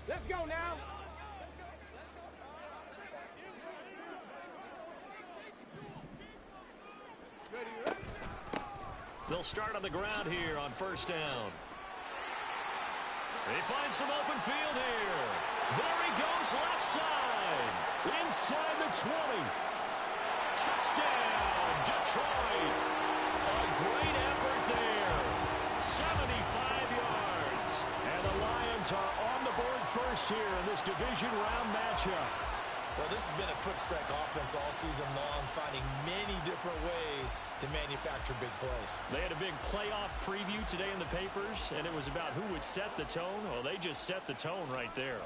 Let's go now. They'll start on the ground here on first down. They find some open field here. There he goes left side. Inside the 20. Touchdown, Detroit. A great effort there. 75 yards. And the Lions are on the board first here in this division round matchup. Well, this has been a quick strike offense all season long, finding many different ways to manufacture big plays. They had a big playoff preview today in the papers, and it was about who would set the tone. Well, they just set the tone right there.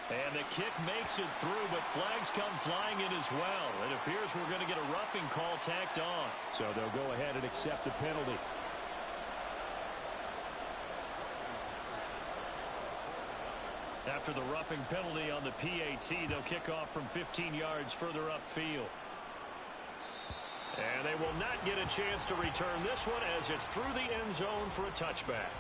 And the kick makes it through, but flags come flying in as well. It appears we're going to get a roughing call tacked on. So they'll go ahead and accept the penalty. After the roughing penalty on the PAT, they'll kick off from 15 yards further upfield. And they will not get a chance to return this one as it's through the end zone for a touchback.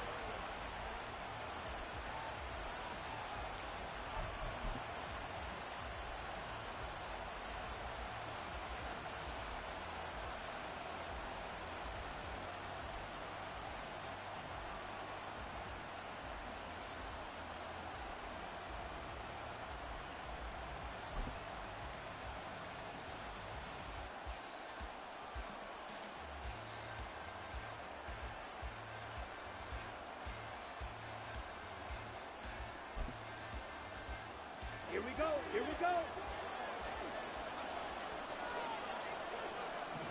Here we go. Here we go.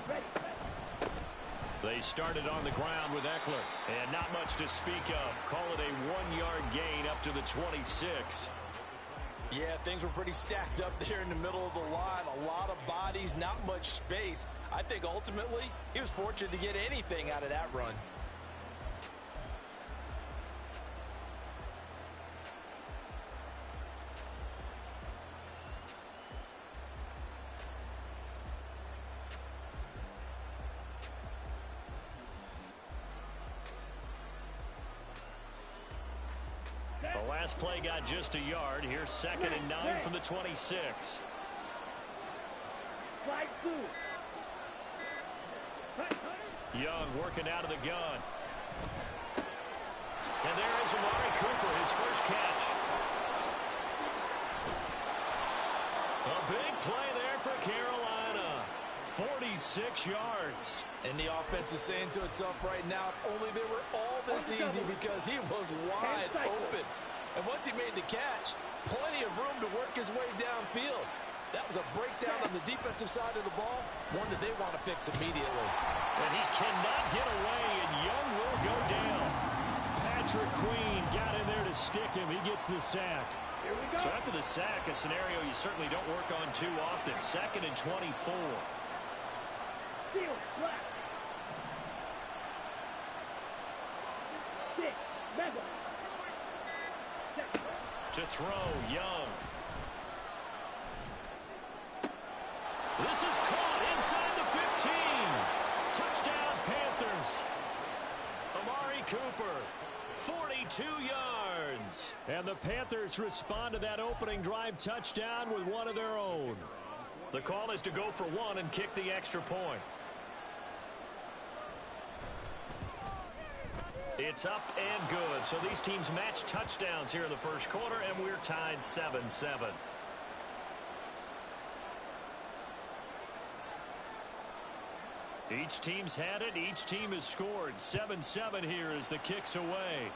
Ready. They started on the ground with Eckler. And not much to speak of. Call it a 1-yard gain up to the 26. Yeah, things were pretty stacked up there in the middle of the line. A lot of bodies, not much space. I think ultimately he was fortunate to get anything out of that run. The last play got just a yard. Here's 2nd and 9 from the 26. Young working out of the gun. And there is Amari Cooper, his first catch. A big play there for Carolina. 46 yards. And the offense is saying to itself right now, if only they were all this easy, because he was wide open. And once he made the catch, plenty of room to work his way downfield. That was a breakdown on the defensive side of the ball, one that they want to fix immediately. And he cannot get away, and Young will go down. Patrick Queen got in there to stick him. He gets the sack. Here we go. So after the sack, a scenario you certainly don't work on too often. 2nd and 24. Steal, left. 6, level. To throw, Young. This is caught inside the 15. Touchdown, Panthers. Amari Cooper, 42 yards. And the Panthers respond to that opening drive touchdown with one of their own. The call is to go for one and kick the extra point. It's up and good. So these teams match touchdowns here in the first quarter, and we're tied 7-7. Each team's had it. Each team has scored. 7-7 here as the kick's away.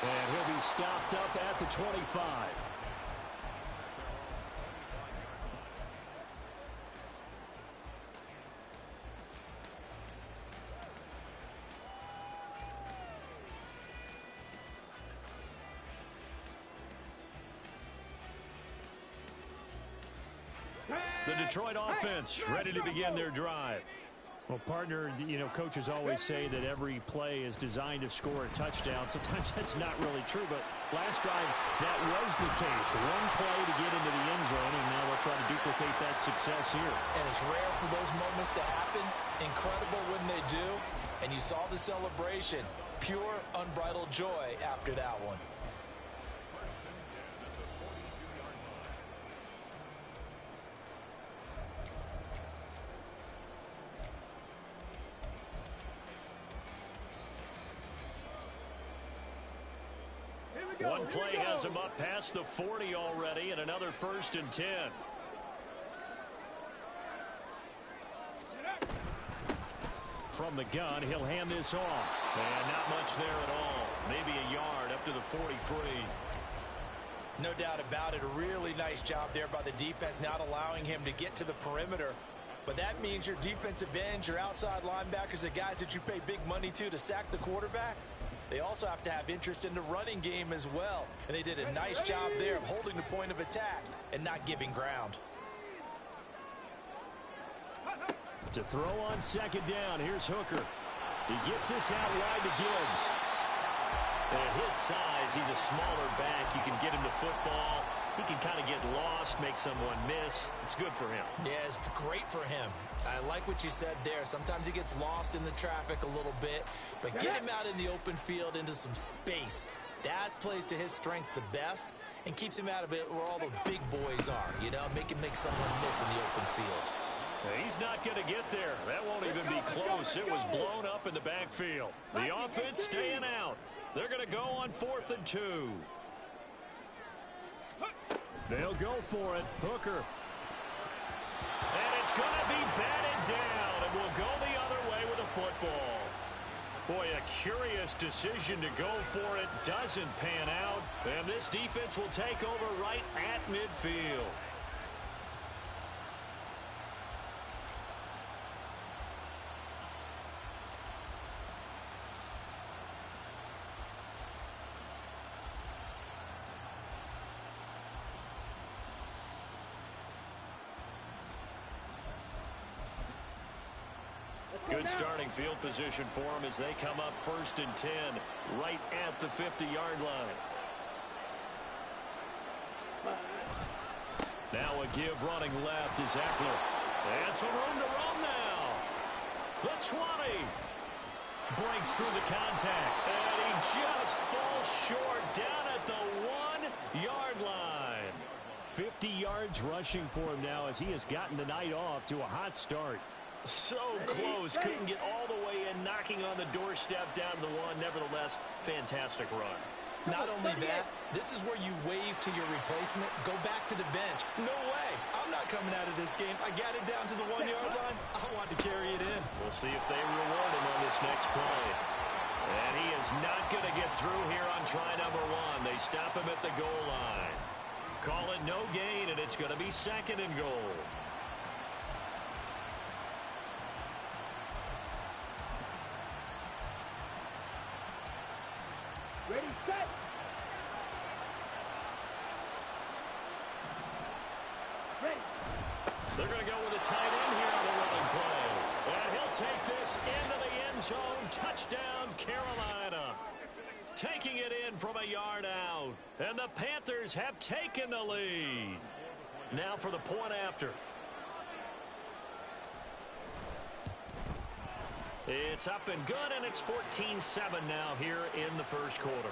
And he'll be stopped up at the 25. The Detroit offense ready to begin their drive. Well, partner, you know, coaches always say that every play is designed to score a touchdown. Sometimes that's not really true, but last drive, that was the case. One play to get into the end zone, and now we'll try to duplicate replicate that success here. And it's rare for those moments to happen. Incredible when they do. And you saw the celebration. Pure, unbridled joy after that one. One play has him up past the 40 already, and another 1st and 10. From the gun, he'll hand this off. And not much there at all. Maybe a yard up to the 43. No doubt about it. A really nice job there by the defense, not allowing him to get to the perimeter. But that means your defensive ends, your outside linebackers, the guys that you pay big money to sack the quarterback, they also have to have interest in the running game as well. And they did a nice job there of holding the point of attack and not giving ground. To throw on 2nd down, here's Hooker. He gets this out wide to Gibbs. At his size, he's a smaller back. You can get him the football. He can kind of get lost, make someone miss. It's good for him. Yeah, it's great for him. I like what you said there. Sometimes he gets lost in the traffic a little bit, but get him out in the open field into some space. That plays to his strengths the best and keeps him out of it where all the big boys are, you know, make him make someone miss in the open field. He's not going to get there. That won't even be close. It was blown up in the backfield. The offense staying out. They're going to go on 4th and 2. They'll go for it. Hooker. And it's going to be batted down, and we'll go the other way with a football. Boy, a curious decision to go for it. Doesn't pan out, and this defense will take over right at midfield. Good starting field position for them as they come up 1st and 10 right at the 50-yard line. Now a give running left is Eckler. And some room to run now. The 20. Breaks through the contact. And he just falls short down at the 1-yard line. 50 yards rushing for him now as he has gotten the night off to a hot start. So close, couldn't get all the way in, knocking on the doorstep down to the 1. Nevertheless, fantastic run. Not only that, this is where you wave to your replacement, go back to the bench. No way, I'm not coming out of this game. I got it down to the 1-yard line. I want to carry it in. We'll see if they reward him on this next play. And he is not going to get through here on try number 1. They stop him at the goal line. Call it no gain, and it's going to be 2nd and goal. Ready, set. Ready. They're going to go with a tight end here on the running play. And he'll take this into the end zone. Touchdown, Carolina. Taking it in from a yard out. And the Panthers have taken the lead. Now for the point after. It's up and good, and it's 14-7 now here in the 1st quarter.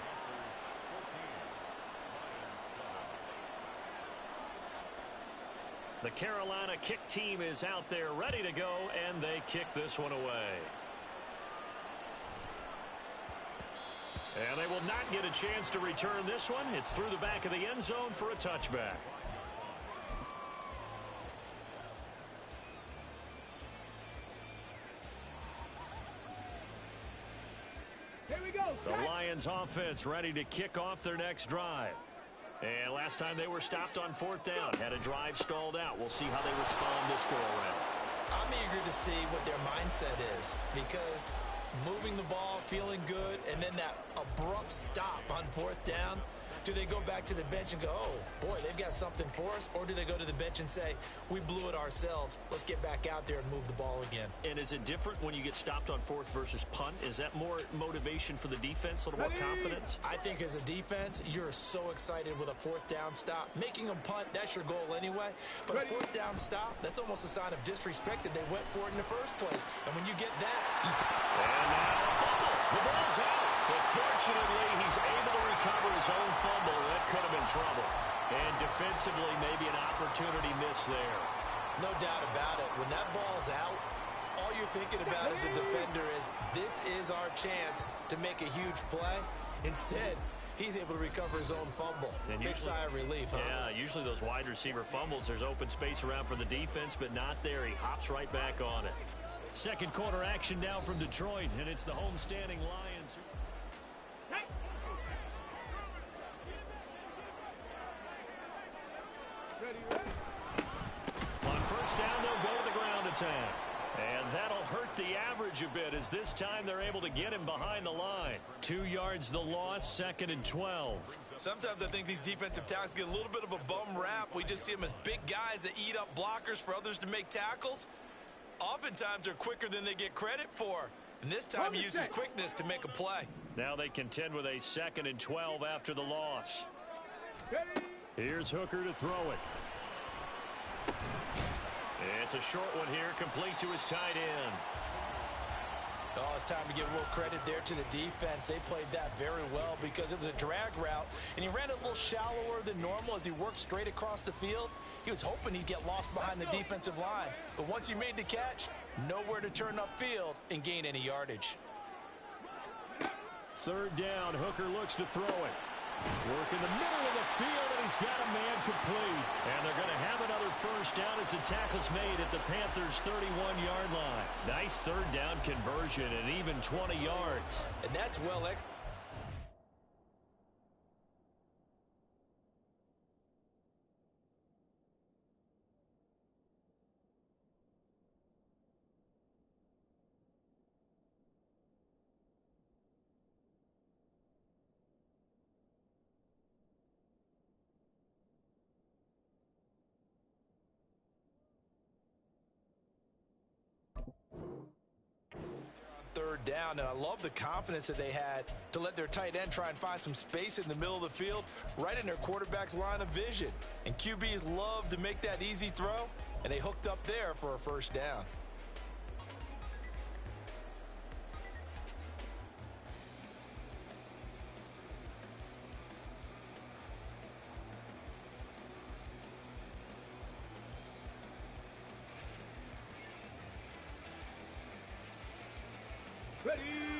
The Carolina kick team is out there ready to go, and they kick this one away. And they will not get a chance to return this one. It's through the back of the end zone for a touchback. The Lions offense ready to kick off their next drive. And last time they were stopped on 4th down, had a drive stalled out. We'll see how they respond this go-around. I'm eager to see what their mindset is, because moving the ball, feeling good, and then that abrupt stop on 4th down Do they go back to the bench and go, oh, boy, they've got something for us? Or do they go to the bench and say, we blew it ourselves. Let's get back out there and move the ball again. And is it different when you get stopped on fourth versus punt? Is that more motivation for the defense, a little more confidence? I think as a defense, you're so excited with a fourth down stop. Making them punt, that's your goal anyway. But a fourth down stop, that's almost a sign of disrespect that they went for it in the first place. And when you get that, you and now a fumble. The ball's out. But fortunately, he's able to recover his own fumble. That could have been trouble. And defensively, maybe an opportunity miss there. No doubt about it. When that ball's out, all you're thinking about as a defender is, this is our chance to make a huge play. Instead, he's able to recover his own fumble. And big sigh of relief, huh? Yeah, usually those wide receiver fumbles, there's open space around for the defense, but not there. He hops right back on it. Second quarter action now from Detroit, and it's the homestanding Lions. On first down, they'll go to the ground attack. And that'll hurt the average a bit, as this time they're able to get him behind the line. 2 yards the loss, 2nd and 12. Sometimes I think these defensive tackles get a little bit of a bum rap. We just see them as big guys that eat up blockers for others to make tackles. Oftentimes they're quicker than they get credit for. And this time he uses quickness to make a play. Now they contend with a 2nd and 12 after the loss. Here's Hooker to throw it. It's a short one here, complete to his tight end. Oh, it's time to give a little credit there to the defense. They played that very well because it was a drag route, and he ran it a little shallower than normal as he worked straight across the field. He was hoping he'd get lost behind the defensive line, but once he made the catch, nowhere to turn upfield and gain any yardage. Third down, Hooker looks to throw it. Work in the middle of the field, and he's got a man complete. And they're going to have another first down as the tackle's made at the Panthers' 31-yard line. Nice third down conversion and even 20 yards. And that's well executed. Third down, and I love the confidence that they had to let their tight end try and find some space in the middle of the field, right in their quarterback's line of vision. And QBs love to make that easy throw, and they hooked up there for a first down.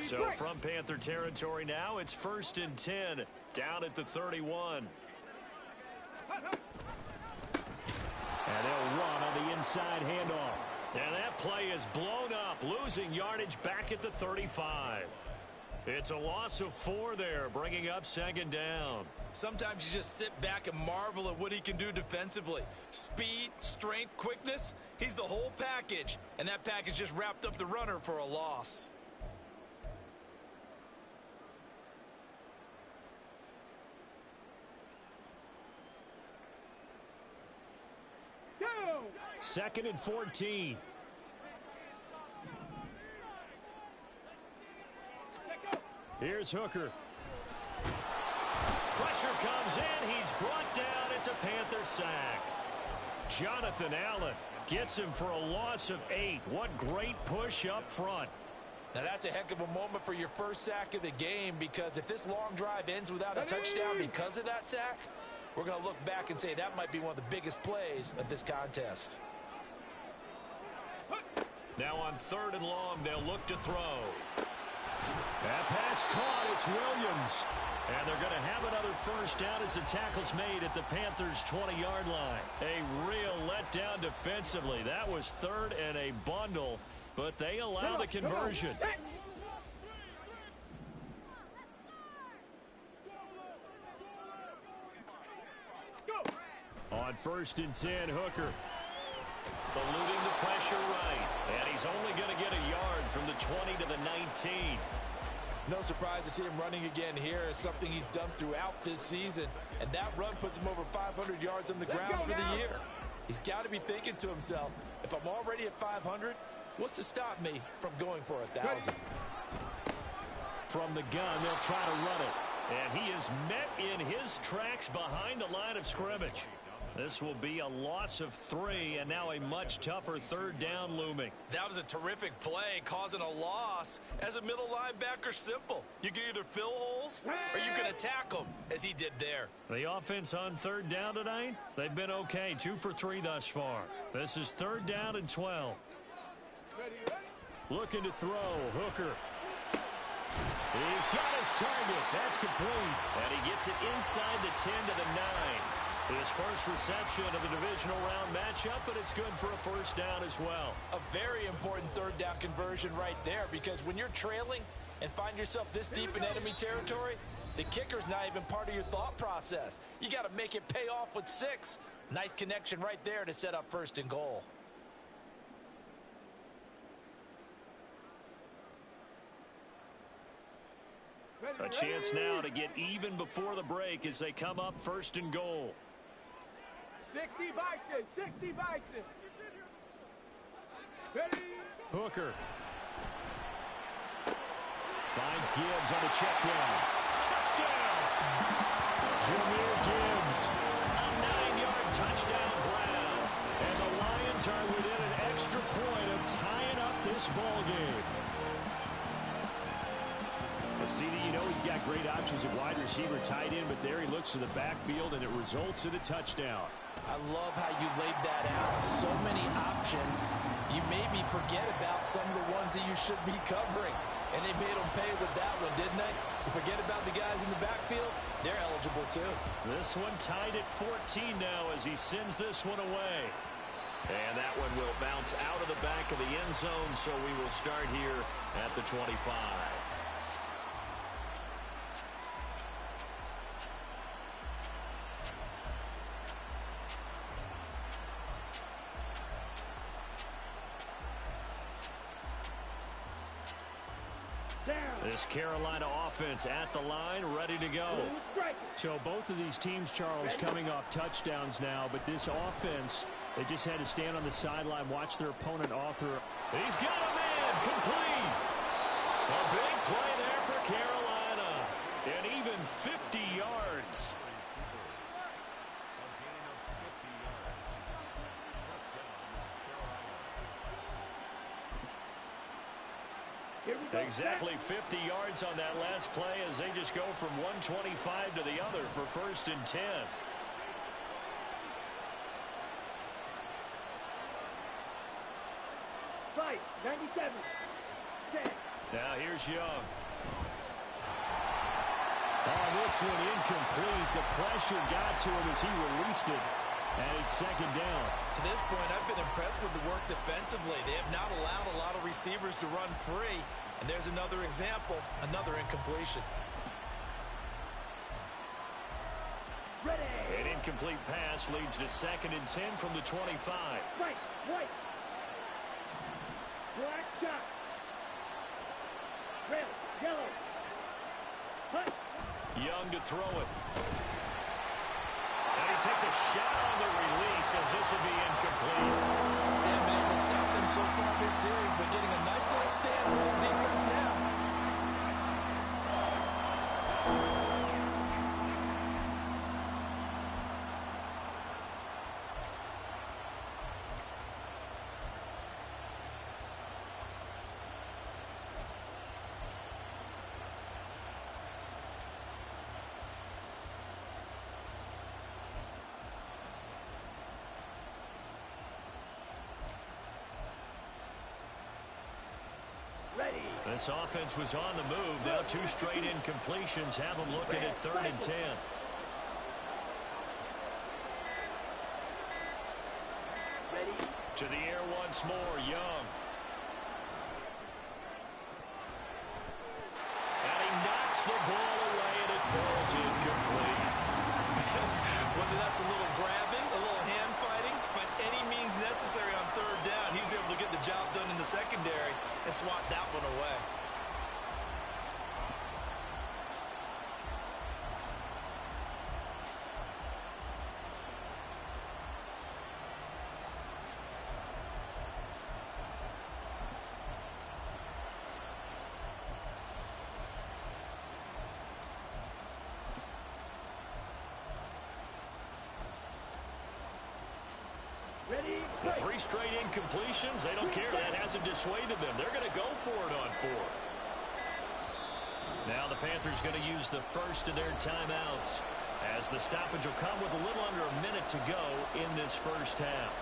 So from Panther territory now, it's 1st and 10, down at the 31. And they'll run on the inside handoff. And that play is blown up, losing yardage back at the 35. It's a loss of 4 there, bringing up 2nd down. Sometimes you just sit back and marvel at what he can do defensively. Speed, strength, quickness, he's the whole package. And that package just wrapped up the runner for a loss. Second and 14. Here's Hooker. Pressure comes in. He's brought down. It's a Panther sack. Jonathan Allen gets him for a loss of 8. What great push up front. Now that's a heck of a moment for your first sack of the game, because if this long drive ends without a touchdown because of that sack, we're going to look back and say that might be one of the biggest plays of this contest. Now on 3rd and long, they'll look to throw. That pass caught. It's Williams. And they're going to have another first down as the tackle's made at the Panthers' 20-yard line. A real letdown defensively. That was 3rd and a bundle, but they allow the conversion. On 1st and 10, Hooker. Eluding the pressure right. And he's only going to get a yard from the 20 to the 19. No surprise to see him running again here. It's something he's done throughout this season. And that run puts him over 500 yards on the ground for the year. He's got to be thinking to himself, if I'm already at 500, what's to stop me from going for 1,000? From the gun, they'll try to run it. And he is met in his tracks behind the line of scrimmage. This will be a loss of 3, and now a much tougher 3rd down looming. That was a terrific play, causing a loss. As a middle linebacker, simple. You can either fill holes or you can attack them, as he did there. The offense on 3rd down tonight, they've been okay, 2 for 3 thus far. This is 3rd down and 12. Looking to throw, Hooker. He's got his target. That's complete. And he gets it inside the 10 to the 9. His first reception of the divisional round matchup, but it's good for a 1st down as well. A very important 3rd down conversion right there, because when you're trailing and find yourself this deep in enemy territory, the kicker's not even part of your thought process. You got to make it pay off with 6. Nice connection right there to set up 1st and goal. A chance now to get even before the break as they come up 1st and goal. 60 Bison, 60 Bison. Ready? Hooker. Finds Gibbs on the check down. Touchdown! Jahmyr Gibbs. A 9-yard touchdown grab. And the Lions are within an extra point of tying up this ball game. CD, you know he's got great options at wide receiver, tight end, but there he looks to the backfield, and it results in a touchdown. I love how you laid that out. So many options. You maybe forget about some of the ones that you should be covering. And they made them pay with that one, didn't they? You forget about the guys in the backfield, they're eligible too. This one tied at 14 now as he sends this one away. And that one will bounce out of the back of the end zone, so we will start here at the 25. This Carolina offense at the line, ready to go. So both of these teams, Charles, coming off touchdowns now, but this offense, they just had to stand on the sideline, watch their opponent author. He's got a man, complete. A big play there for Carolina, and even 50 yards. Exactly 50 yards on that last play as they just go from 125 to the other for 1st and 10. Fight, 97. 10. Now here's Young. Oh, this one incomplete. The pressure got to him as he released it. And it's 2nd down. To this point, I've been impressed with the work defensively. They have not allowed a lot of receivers to run free. And there's another example, another incompletion. Ready. An incomplete pass leads to 2nd and 10 from the 25. Right, white. Black shot. Red, yellow. Hut. Young to throw it. And he takes a shot on the release as this will be incomplete. They haven't been able to stop them so far this series, but getting a nice little stand from the defense now. This offense was on the move. Now 2 straight incompletions have them looking at 3rd and 10. Ready. To the air once more, Young. And he knocks the ball away, and it falls incomplete. Whether that's a little grabbing, a little hand fighting, by any means necessary on 3rd down, he was able to get the job done in the secondary and swat that one away. Ready, The fight. 3 straight incompletions, they don't care. That hasn't dissuaded them. They're going to go for it on 4th. Now the Panthers going to use the first of their timeouts, as the stoppage will come with a little under a minute to go in this first half.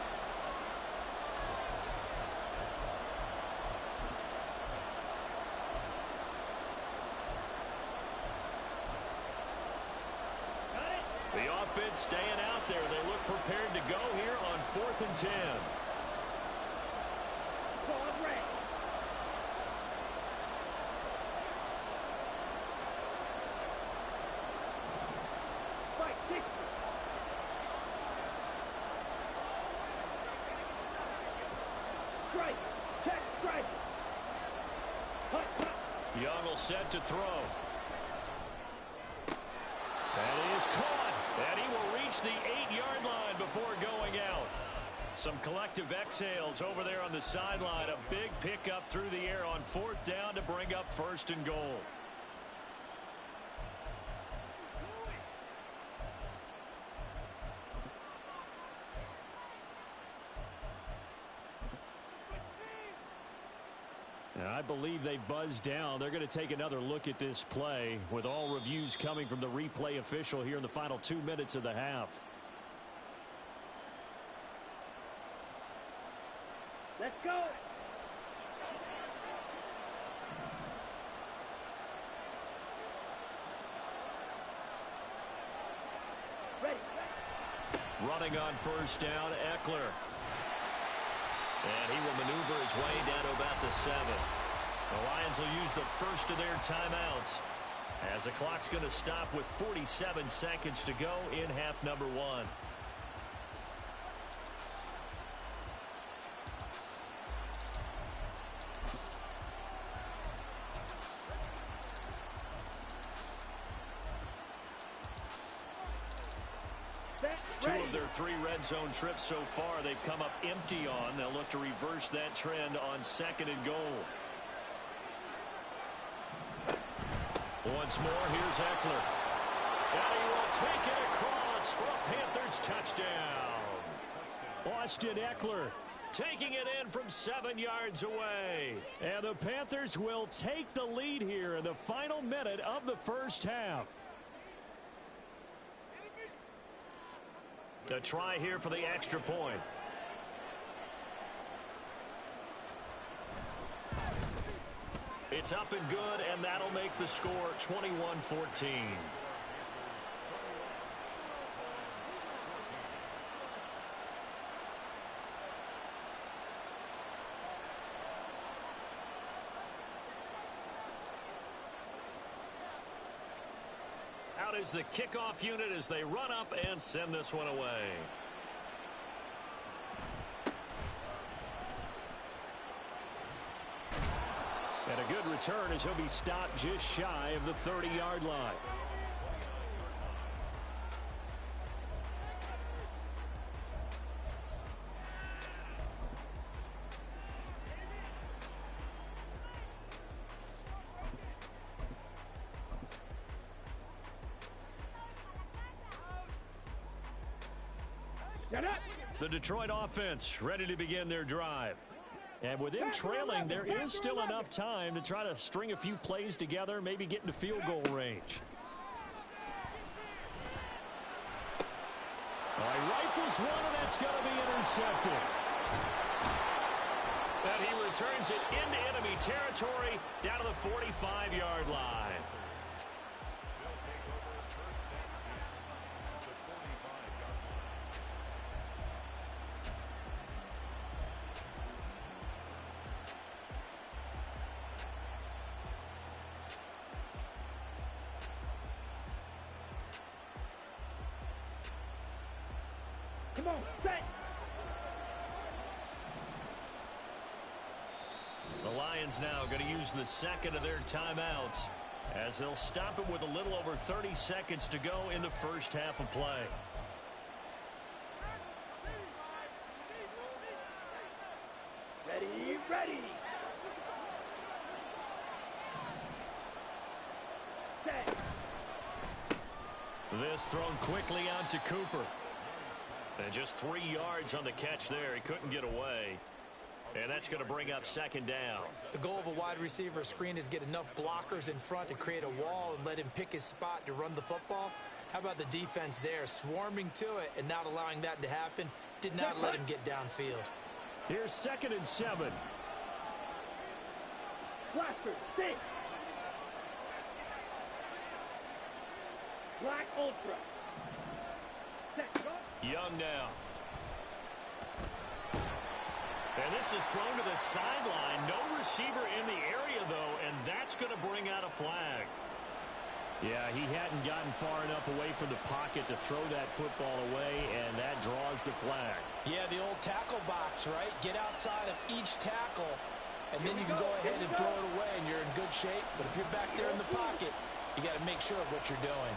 Got it. The offense staying out there. They look prepared to go here on 4th and 10. Ball red. Fight, 60. Strike. Check, strike. Hut, hut. Young will set to throw. That is caught. And he will reach the 8-yard line before going out. Some collective exhales over there on the sideline. A big pickup through the air on 4th down to bring up 1st and goal. And I believe they buzzed down. They're going to take another look at this play, with all reviews coming from the replay official here in the final 2 minutes of the half. Let's go. Ready. Running on 1st down, Eckler. And he will maneuver his way down to about the 7. The Lions will use the first of their timeouts, as the clock's going to stop with 47 seconds to go in half number 1. Set, 2 ready. of their 3 red zone trips so far they've come up empty on. They'll look to reverse that trend on 2nd and goal. Once more, here's Eckler. And he will take it across for a Panthers touchdown. Austin Eckler Taking it in from 7 yards away. And the Panthers will take the lead here in the final minute of the first half. A try here for the extra point. It's up and good, and that'll make the score 21-14. Out is the kickoff unit as they run up and send this one away. And a good return as he'll be stopped just shy of the 30-yard line. Shut up. The Detroit offense ready to begin their drive. And with them trailing, there is still enough time to try to string a few plays together, maybe get into field goal range. He rifles one, and that's going to be intercepted. And he returns it into enemy territory down to the 45-yard line. Come on, set. The Lions now going to use the second of their timeouts as they'll stop it with a little over 30 seconds to go in the first half of play. Ready, ready. Set. This thrown quickly out to Cooper. And just 3 yards on the catch there. He couldn't get away. And that's going to bring up second down. The goal of a wide receiver screen is get enough blockers in front to create a wall and let him pick his spot to run the football. How about the defense there, swarming to it and not allowing that to happen? Did not let him get downfield. Here's 2nd and 7. Blaster, 6. Black Ultra. Set, go. Young now. And this is thrown to the sideline. No receiver in the area, though, and that's going to bring out a flag. Yeah, he hadn't gotten far enough away from the pocket to throw that football away, and that draws the flag. Yeah, the old tackle box, right? Get outside of each tackle, and then you can go ahead and throw it away, and you're in good shape. But if you're back there in the pocket, you got to make sure of what you're doing.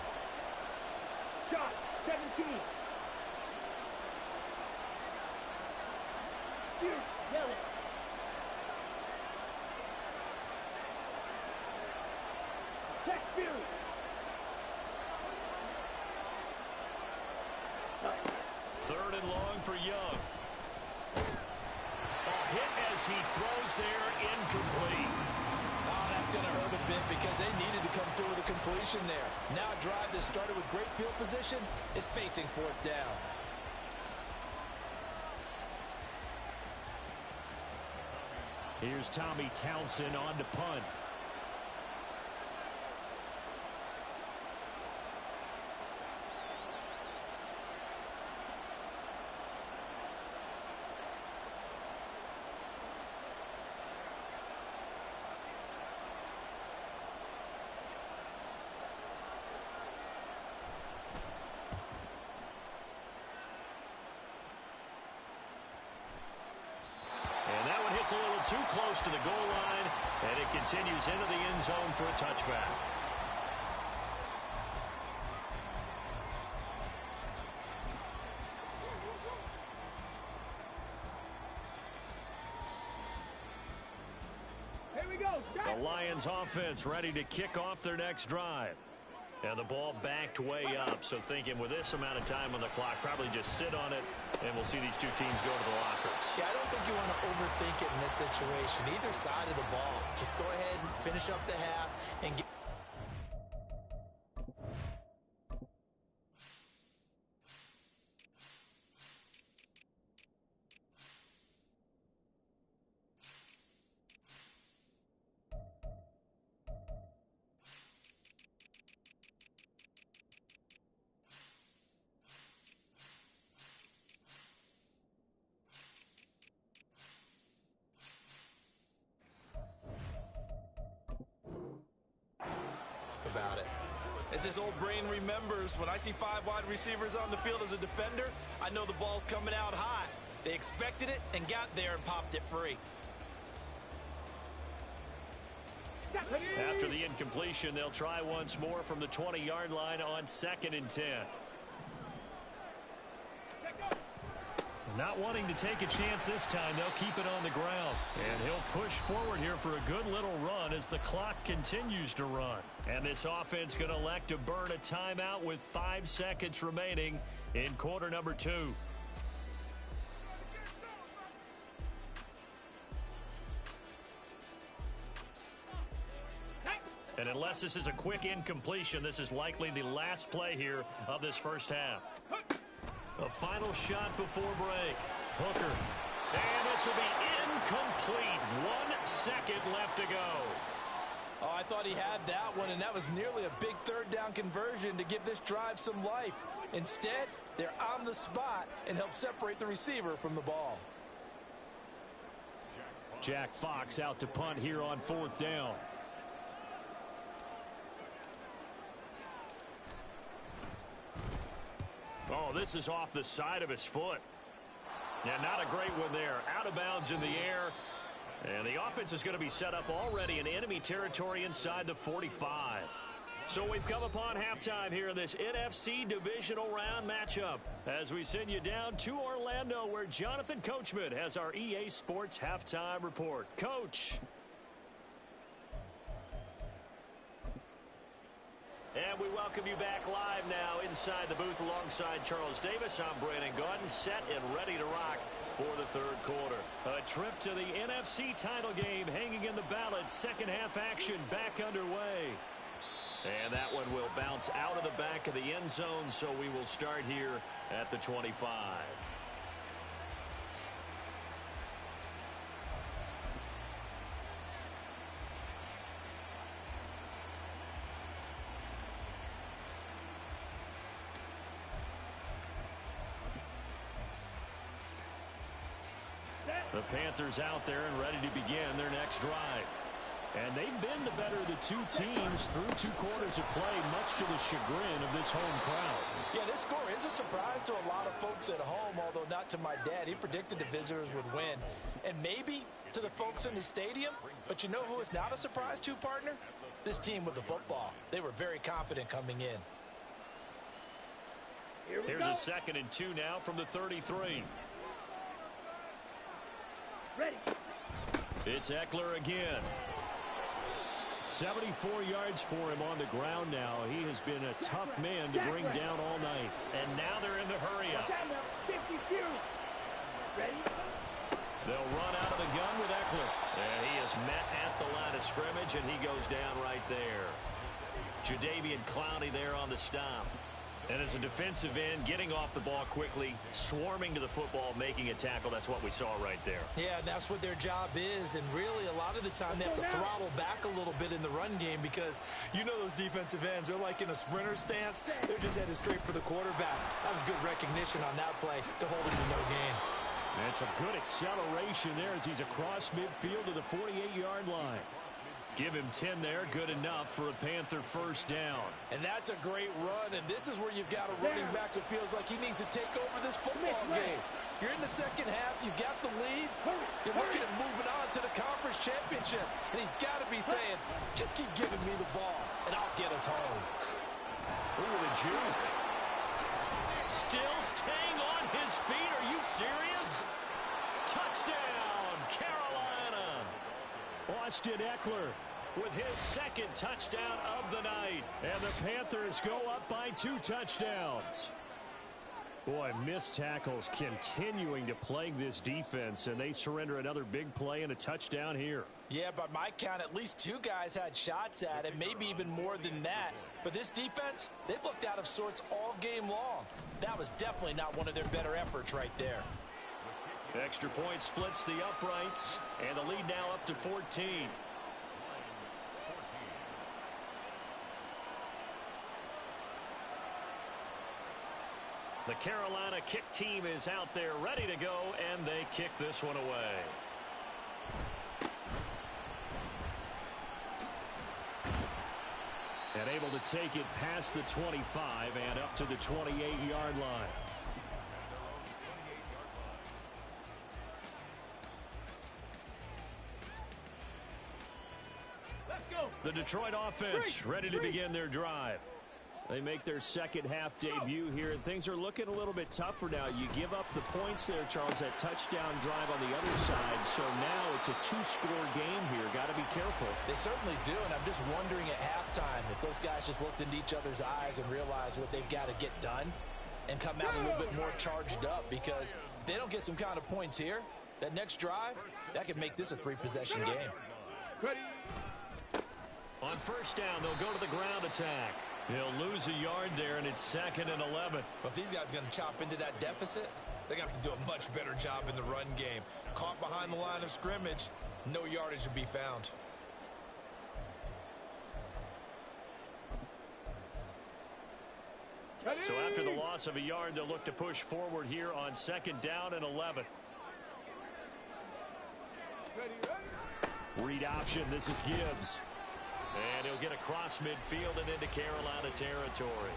Shot, 17. Fierce, yellow. Check Fury. Third and long for Young. A hit as he throws there, incomplete. Oh, that's going to hurt a bit because they needed to come through with a completion there. Now a drive that started with great field position is facing 4th down. Here's Tommy Townsend on to punt. It's a little too close to the goal line, and it continues into the end zone for a touchback. Here we go. The Lions offense ready to kick off their next drive. And the ball backed way up, so thinking with this amount of time on the clock, probably just sit on it, and we'll see these two teams go to the lockers. Yeah, I don't think you want to overthink it in this situation. Either side of the ball. Just go ahead and finish up the half and get... about it. As his old brain remembers, when I see 5 wide receivers on the field as a defender, I know the ball's coming out high. They expected it and got there and popped it free. After the incompletion, they'll try once more from the 20-yard line on 2nd and 10. Not wanting to take a chance this time, they'll keep it on the ground. And he'll push forward here for a good little run as the clock continues to run. And this offense going to elect to burn a timeout with 5 seconds remaining in quarter number 2. And unless this is a quick incompletion, this is likely the last play here of this first half. A final shot before break. Hooker. And this will be incomplete. 1 second left to go. Oh, I thought he had that one, and that was nearly a big 3rd down conversion to give this drive some life. Instead, they're on the spot and help separate the receiver from the ball. Jack Fox out to punt here on 4th down. Oh, this is off the side of his foot. Yeah, not a great one there. Out of bounds in the air. And the offense is going to be set up already in enemy territory inside the 45. So we've come upon halftime here in this NFC divisional round matchup as we send you down to Orlando where Jonathan Coachman has our EA Sports halftime report. Coach. And we welcome you back live now inside the booth alongside Charles Davis. I'm Brandon Gaudin, set and ready to rock for the third quarter. A trip to the NFC title game hanging in the balance. Second half action back underway. And that one will bounce out of the back of the end zone, so we will start here at the 25. The Panthers out there and ready to begin their next drive. And they've been the better of the two teams through 2 quarters of play, much to the chagrin of this home crowd. Yeah, this score is a surprise to a lot of folks at home, although not to my dad. He predicted the visitors would win. And maybe to the folks in the stadium. But you know who is not a surprise to, partner? This team with the football. They were very confident coming in. Here's a 2nd and 2 now from the 33. Ready. It's Eckler again. 74 yards for him on the ground now. He has been a tough man to bring down all night. And now they're in the hurry up. Ready. They'll run out of the gun with Eckler. And he is met at the line of scrimmage, and he goes down right there. Jadeveon Clowney there on the stop. And as a defensive end, getting off the ball quickly, swarming to the football, making a tackle. That's what we saw right there. Yeah, that's what their job is. And really, a lot of the time, they have to throttle back a little bit in the run game because you know those defensive ends, they're like in a sprinter stance. They're just headed straight for the quarterback. That was good recognition on that play to hold him to no gain. That's a good acceleration there as he's across midfield to the 48-yard line. Give him 10 there, good enough for a Panther first down. And that's a great run, and this is where you've got a running back that feels like he needs to take over this football game. You're in the second half, you've got the lead, you're looking at moving on to the conference championship, and he's got to be saying, just keep giving me the ball, and I'll get us home. Ooh, the juke. Still staying on his feet, are you serious? Touchdown, Carolina. Austin Eckler with his 2nd touchdown of the night. And the Panthers go up by 2 touchdowns. Boy, missed tackles continuing to plague this defense, and they surrender another big play and a touchdown here. Yeah, by my count, at least 2 guys had shots at it, maybe even more than that. But this defense, they've looked out of sorts all game long. That was definitely not one of their better efforts right there. Extra point splits the uprights, and the lead now up to 14. The Carolina kick team is out there ready to go, and they kick this one away. And able to take it past the 25 and up to the 28-yard line. The Detroit offense ready to begin their drive. They make their second half debut here, and things are looking a little bit tougher now. You give up the points there, Charles, that touchdown drive on the other side. So now it's a 2-score game here. Got to be careful. They certainly do, and I'm just wondering at halftime if those guys just looked into each other's eyes and realized what they've got to get done and come out a little bit more charged up, because if they don't get some kind of points here, that next drive, that could make this a 3-possession game. On first down, they'll go to the ground attack. He'll lose a yard there, and it's 2nd and 11. But if these guys are going to chop into that deficit, they got to do a much better job in the run game. Caught behind the line of scrimmage, no yardage to be found. So after the loss of a yard, they'll look to push forward here on 2nd down and 11. Read option, this is Gibbs. And he'll get across midfield and into Carolina territory.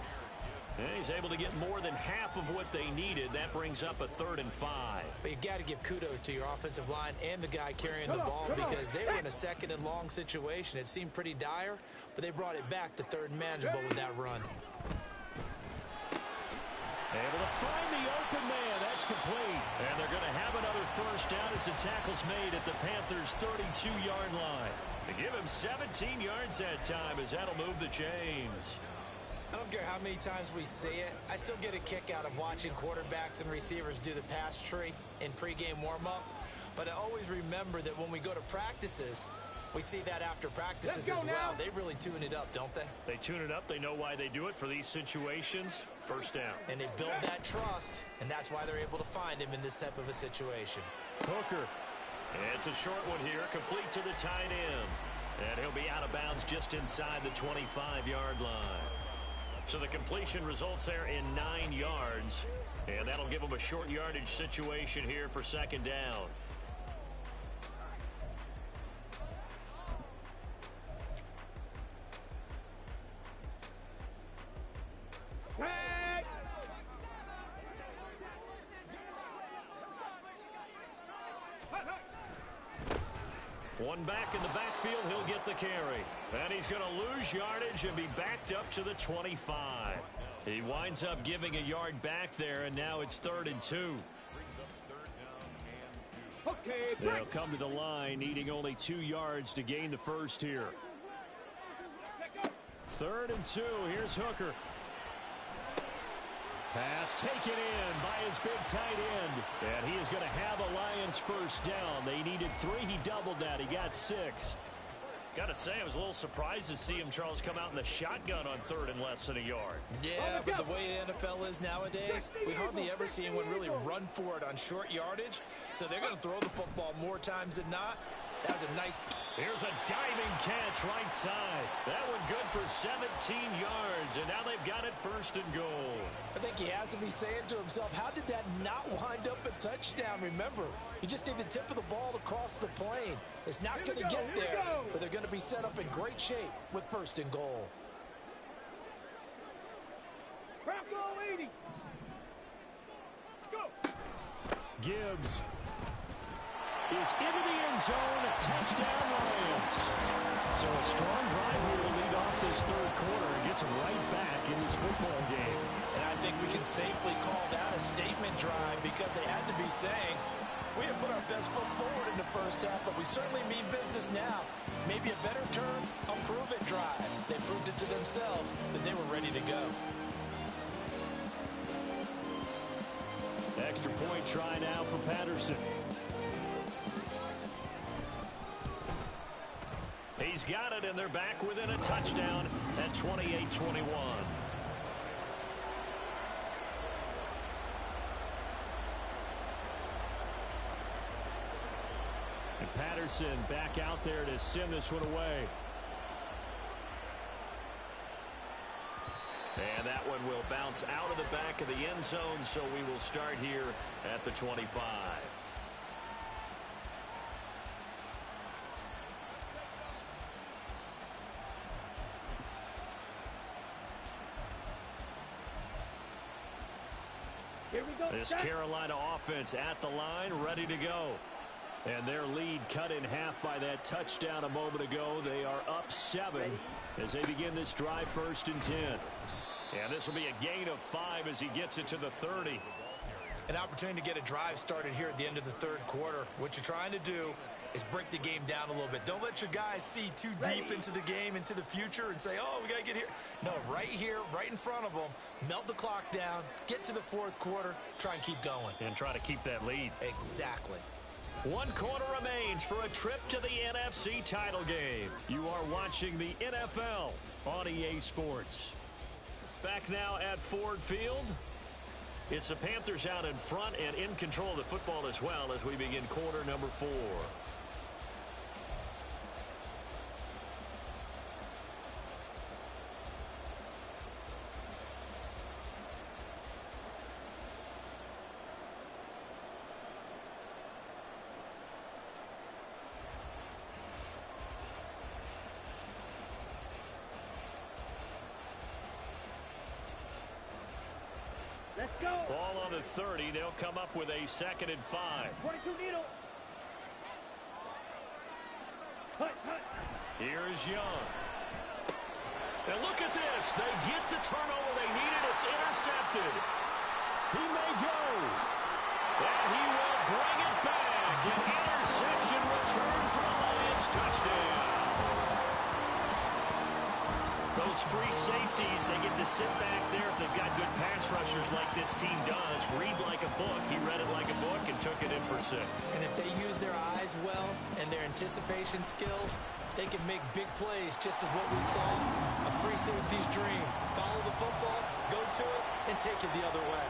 And he's able to get more than half of what they needed. That brings up a 3rd and 5. But you got to give kudos to your offensive line and the guy carrying the ball, because they were in a 2nd and long situation. It seemed pretty dire, but they brought it back to 3rd and manageable with that run. Able to find the open man. That's complete. And they're going to have another first down as the tackle's made at the Panthers' 32-yard line. They give him 17 yards that time, as that'll move the chains. I don't care how many times we see it. I still get a kick out of watching quarterbacks and receivers do the pass tree in pregame warm-up. But I always remember that when we go to practices, we see that after practices as well. They really tune it up, don't they? They tune it up. They know why they do it for these situations. First down. And they build that trust, and that's why they're able to find him in this type of a situation. Hooker. It's a short one here, complete to the tight end. And he'll be out of bounds just inside the 25-yard line. So the completion results there in 9 yards. And that'll give them a short yardage situation here for second down. One back in the backfield, he'll get the carry. And he's going to lose yardage and be backed up to the 25. He winds up giving a yard back there, and now it's 3rd and 2. Okay, they'll come to the line, needing only 2 yards to gain the first here. 3rd and 2, here's Hooker. Pass taken in by his big tight end. And he is going to have a Lions first down. They needed 3. He doubled that. He got 6. Got to say, I was a little surprised to see him, Charles, come out in the shotgun on 3rd and less than a yard. Yeah, but the way the NFL is nowadays, we hardly ever see anyone really run for it on short yardage. So they're going to throw the football more times than not. That was a nice... Here's a diving catch right side. That one good for 17 yards, and now they've got it 1st and goal. I think he has to be saying to himself, how did that not wind up a touchdown? Remember, you just need the tip of the ball to cross the plane. It's not going to get there, but they're going to be set up in great shape with 1st and goal. Crack all 80. Let's go. Gibbs is into the end zone. Touchdown, Lions. So a strong drive here to lead off this 3rd quarter and gets them right back in this football game. And I think we can safely call that a statement drive because they had to be saying, we have put our best foot forward in the first half, but we certainly mean business now. Maybe a better term, a prove-it drive. They proved it to themselves that they were ready to go. Extra point try now for Patterson. He's got it, and they're back within a touchdown at 28-21. And Patterson back out there to send this one away. And that one will bounce out of the back of the end zone, so we will start here at the 25. Here we go. This Carolina offense at the line, ready to go. And their lead cut in half by that touchdown a moment ago. They are up 7 as they begin this drive 1st and 10. And this will be a gain of 5 as he gets it to the 30. An opportunity to get a drive started here at the end of the 3rd quarter. What you're trying to do is break the game down a little bit. Don't let your guys see too deep into the game, into the future, and say, oh, we got to get here. No, right here, right in front of them, melt the clock down, get to the 4th quarter, try and keep going. And try to keep that lead. Exactly. 1 quarter remains for a trip to the NFC title game. You are watching the NFL on EA Sports. Back now at Ford Field. It's the Panthers out in front and in control of the football as well as we begin quarter number 4. Let's go. Ball on the 30. They'll come up with a 2nd and 5. 22 needle. Hut, hut. Here's Young. And look at this. They get the turnover they needed. It's intercepted. He may go. And he will bring it back. An interception return for the Lions touchdown. Those free safeties, they get to sit back there if they've got good pass rushers like this team does. Read like a book. He read it like a book and took it in for 6. And if they use their eyes well and their anticipation skills, they can make big plays, just as what we saw. A free safety's dream. Follow the football, go to it, and take it the other way.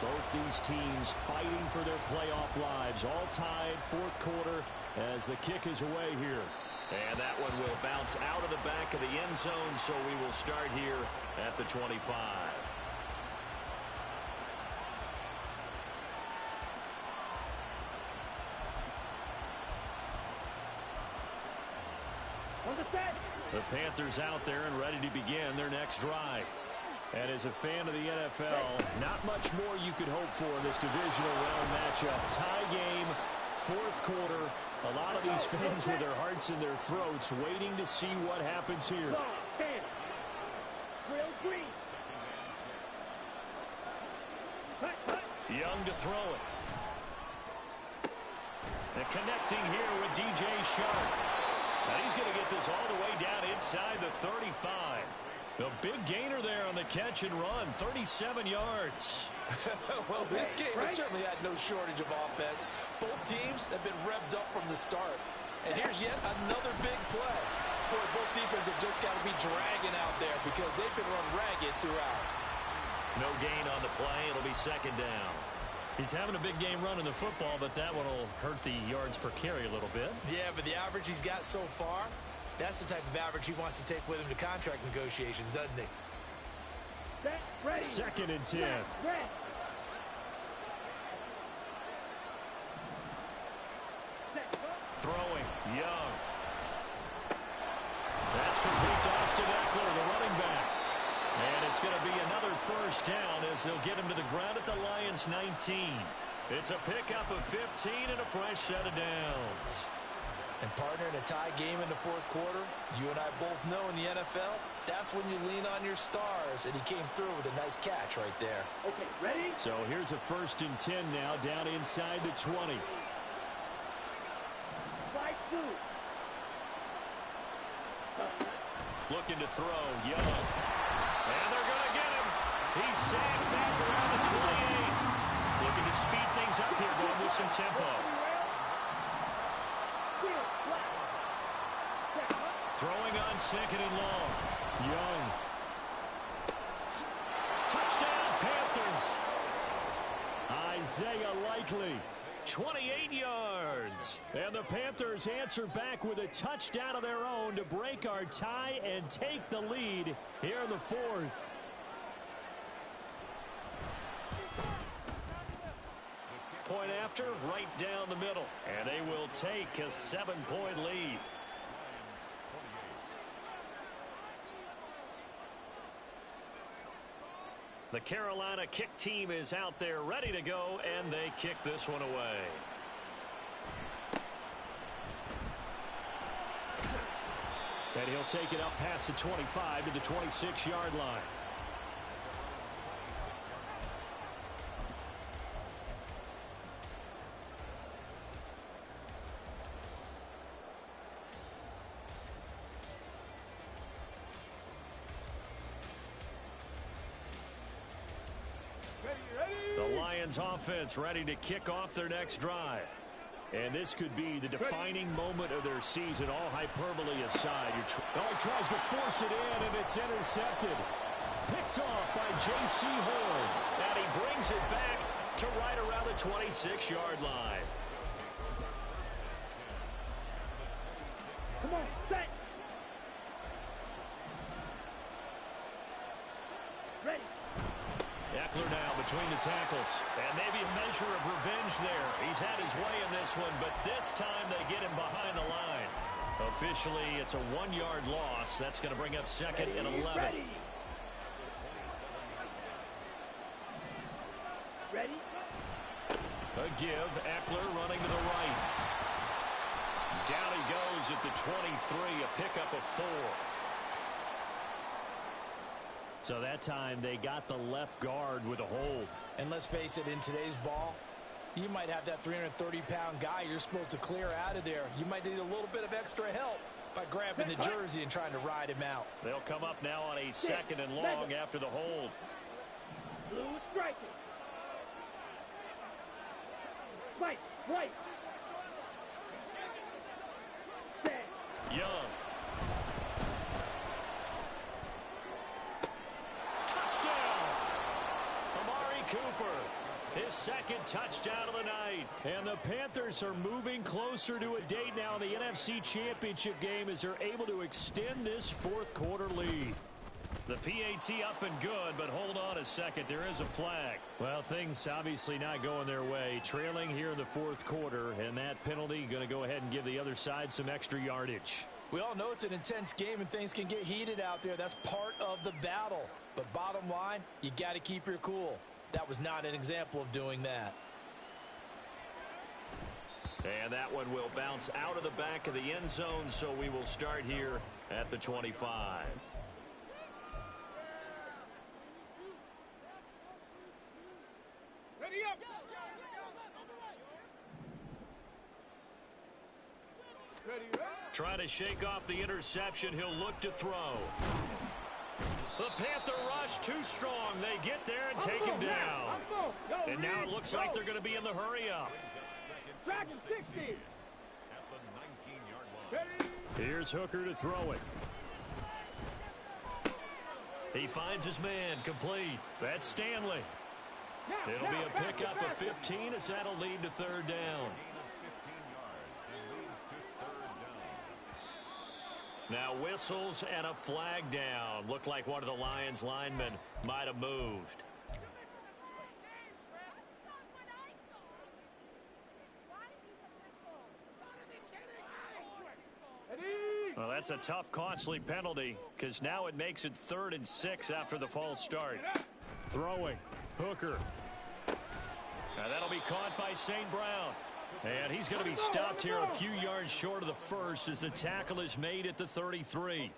Both these teams fighting for their playoff lives. All tied, fourth quarter, as the kick is away here. And that one will bounce out of the back of the end zone, so we will start here at the 25. The Panthers out there and ready to begin their next drive. And as a fan of the NFL, not much more you could hope for in this divisional round matchup. Tie game, fourth quarter. A lot of these fans with their hearts in their throats waiting to see what happens here. Young to throw it. And connecting here with DJ Shark. Now he's going to get this all the way down inside the 35. The big gainer there on the catch and run, 37 yards. Well, this game has certainly had no shortage of offense. Both teams have been revved up from the start. And here's yet another big play. Boy, both defenses have just got to be dragging out there because they've been run ragged throughout. No gain on the play. It'll be second down. He's having a big game running the football, but that one will hurt the yards per carry a little bit. Yeah, but the average he's got so far, that's the type of average he wants to take with him to contract negotiations, doesn't he? Second and 10. Throwing, Young. That's complete to Austin Eckler, the running back. And it's going to be another first down as they'll get him to the ground at the Lions' 19. It's a pickup of 15 and a fresh set of downs. And partner, in a tie game in the fourth quarter, you and I both know in the NFL, that's when you lean on your stars. And he came through with a nice catch right there. Okay, ready? So here's a first and 10 now, down inside the 20. 5-2. Looking to throw, Young. And they're going to get him. He's sacked back around the 28. Looking to speed things up here, going with some tempo. Throwing on second and long. Young. Touchdown, Panthers. Isaiah Likely. 28 yards. And the Panthers answer back with a touchdown of their own to break our tie and take the lead here in the fourth. Point after, right down the middle. And they will take a 7-point lead. The Carolina kick team is out there ready to go, and they kick this one away. And he'll take it up past the 25 to the 26-yard line. The Lions offense ready to kick off their next drive. And this could be the defining moment of their season, all hyperbole aside. He tries to force it in, and it's intercepted. Picked off by J.C. Horn. And he brings it back to right around the 26-yard line. Come on, set. Ready. Eckler now between the tackles. And maybe a measure of revenge there. He's had his way in this one, but this time they get him behind the line. Officially, it's a 1-yard loss. That's going to bring up second and 11. Ready? A give. Eckler running to the right. Down he goes at the 23. A pickup of 4. So that time they got the left guard with a hold. And let's face it, in today's ball, you might have that 330-pound guy you're supposed to clear out of there. You might need a little bit of extra help. by grabbing the jersey and trying to ride him out. They'll come up now on a 2nd and long after the hold. Blue striking. Right, right. Young. Touchdown! Amari Cooper. His 2nd touchdown of the night. And the Panthers are moving closer to a date now in the NFC Championship game as they're able to extend this 4th quarter lead. The PAT up and good, but hold on a second. There is a flag. Well, things obviously not going their way. Trailing here in the 4th quarter, and that penalty going to go ahead and give the other side some extra yardage. We all know it's an intense game and things can get heated out there. That's part of the battle. But bottom line, you got to keep your cool. That was not an example of doing that. And that one will bounce out of the back of the end zone, so we will start here at the 25. Ready up. Ready up. Trying to shake off the interception. He'll look to throw. The Panther rush too strong. They get there and take him down. And now it looks like they're going to be in the hurry up. Dragon 60. Here's Hooker to throw it. He finds his man, complete. That's Stanley. It'll be a pickup of 15 as that'll lead to 3rd down. Now whistles and a flag down. Looked like one of the Lions linemen might have moved. Well, that's a tough, costly penalty because now it makes it 3rd and 6 after the false start. Throwing. Hooker. Now that'll be caught by St. Brown. And he's going to be stopped here a few yards short of the first as the tackle is made at the 33.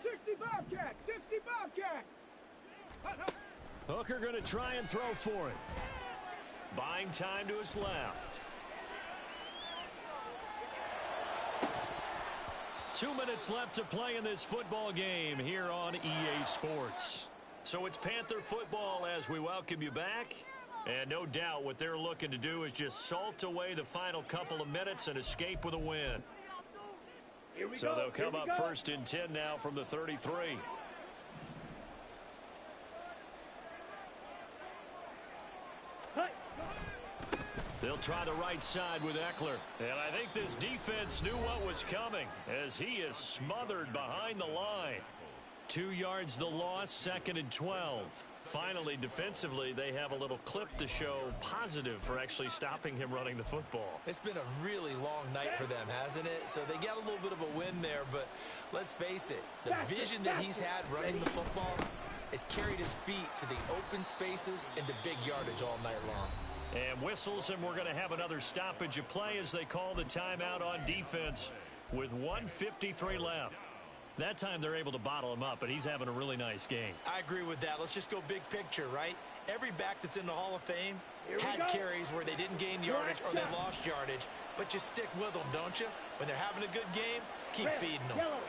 60 Bobcat, 60 Bobcat. Hooker going to try and throw for it. Buying time to his left. 2 minutes left to play in this football game here on EA Sports. So it's Panther football as we welcome you back. And no doubt what they're looking to do is just salt away the final couple of minutes and escape with a win. So they'll come up 1st and 10 now from the 33. They'll try the right side with Eckler. And I think this defense knew what was coming as he is smothered behind the line. 2 yards the loss, 2nd and 12. Finally, defensively, they have a little clip to show positive for actually stopping him running the football. It's been a really long night for them, hasn't it? So they got a little bit of a win there, but let's face it, the vision that he's had running the football has carried his feet to the open spaces and to big yardage all night long. And whistles, and we're going to have another stoppage of play as they call the timeout on defense with 1:53 left. That time they're able to bottle him up, but he's having a really nice game. I agree with that. Let's just go big picture, right? Every back that's in the Hall of Fame had carries where they didn't gain yardage or they lost yardage, but you stick with them, don't you? When they're having a good game, keep feeding them. Yellow.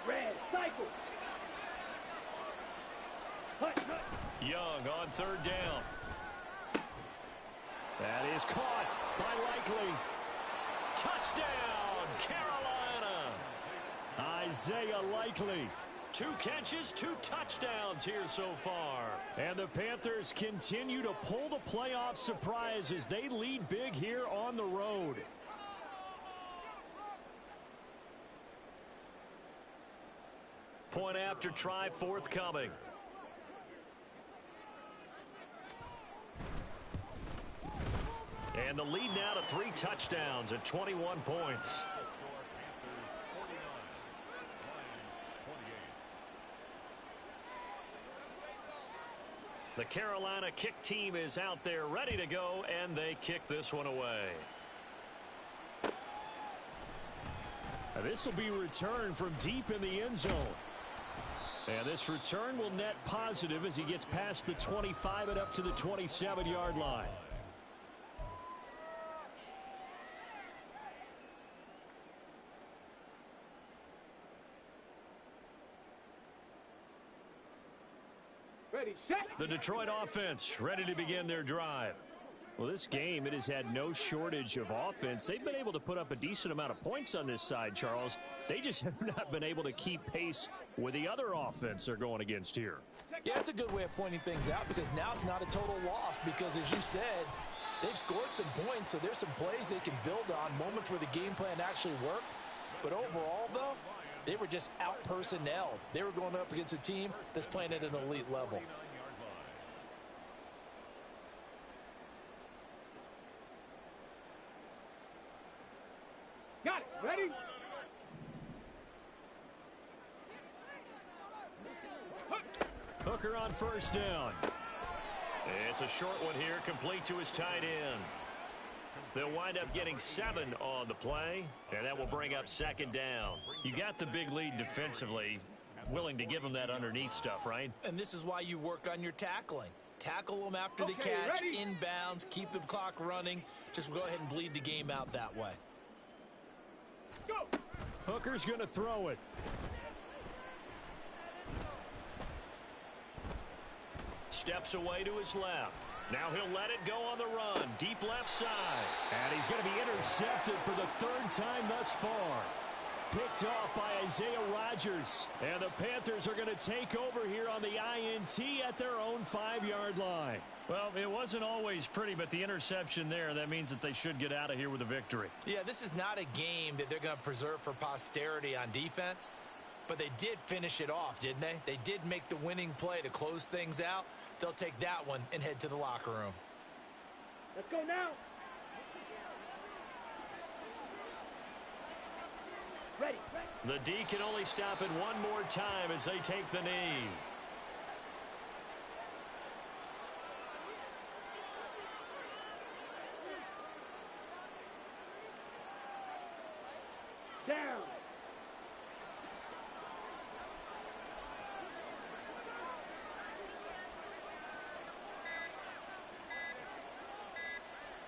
Red, cycle. Young on 3rd down. That is caught by Likely. Touchdown, Carolina. Isaiah Likely. 2 catches, 2 touchdowns here so far. And the Panthers continue to pull the playoff surprise as they lead big here on the road. Point after try forthcoming. And the lead now to 3 touchdowns at 21 points. The Carolina kick team is out there ready to go, and they kick this one away. This will be returned from deep in the end zone. And this return will net positive as he gets past the 25 and up to the 27-yard line. Ready, set. The Detroit offense ready to begin their drive. Well, this game, it has had no shortage of offense. They've been able to put up a decent amount of points on this side, Charles. They just have not been able to keep pace with the other offense they're going against here. Yeah, it's a good way of pointing things out because now it's not a total loss because, as you said, they've scored some points, so there's some plays they can build on, moments where the game plan actually worked. But overall, though, they were just out-personnelled. They were going up against a team that's playing at an elite level. Got it. Ready? Hooker on first down. It's a short one here, complete to his tight end. They'll wind up getting 7 on the play, and that will bring up second down. You got the big lead defensively, willing to give them that underneath stuff, right? And this is why you work on your tackling. Tackle them after the catch, ready? inbounds, keep the clock running. Just go ahead and bleed the game out that way. Go. Hooker's going to throw it. Steps away to his left. Now he'll let it go on the run. Deep left side. And he's going to be intercepted for the 3rd time thus far. Picked off by Isaiah Rodgers. And the Panthers are going to take over here on the INT at their own 5-yard line. Well, it wasn't always pretty, but the interception there, that means that they should get out of here with a victory. Yeah, this is not a game that they're going to preserve for posterity on defense, but they did finish it off, didn't they? They did make the winning play to close things out. They'll take that one and head to the locker room. Let's go now. Ready. The D can only stop it one more time as they take the knee. Down.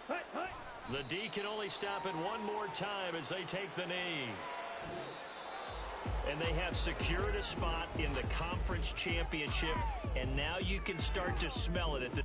Hut, hut. The D can only stop it one more time as they take the knee. And they have secured a spot in the conference championship, and now you can start to smell it at the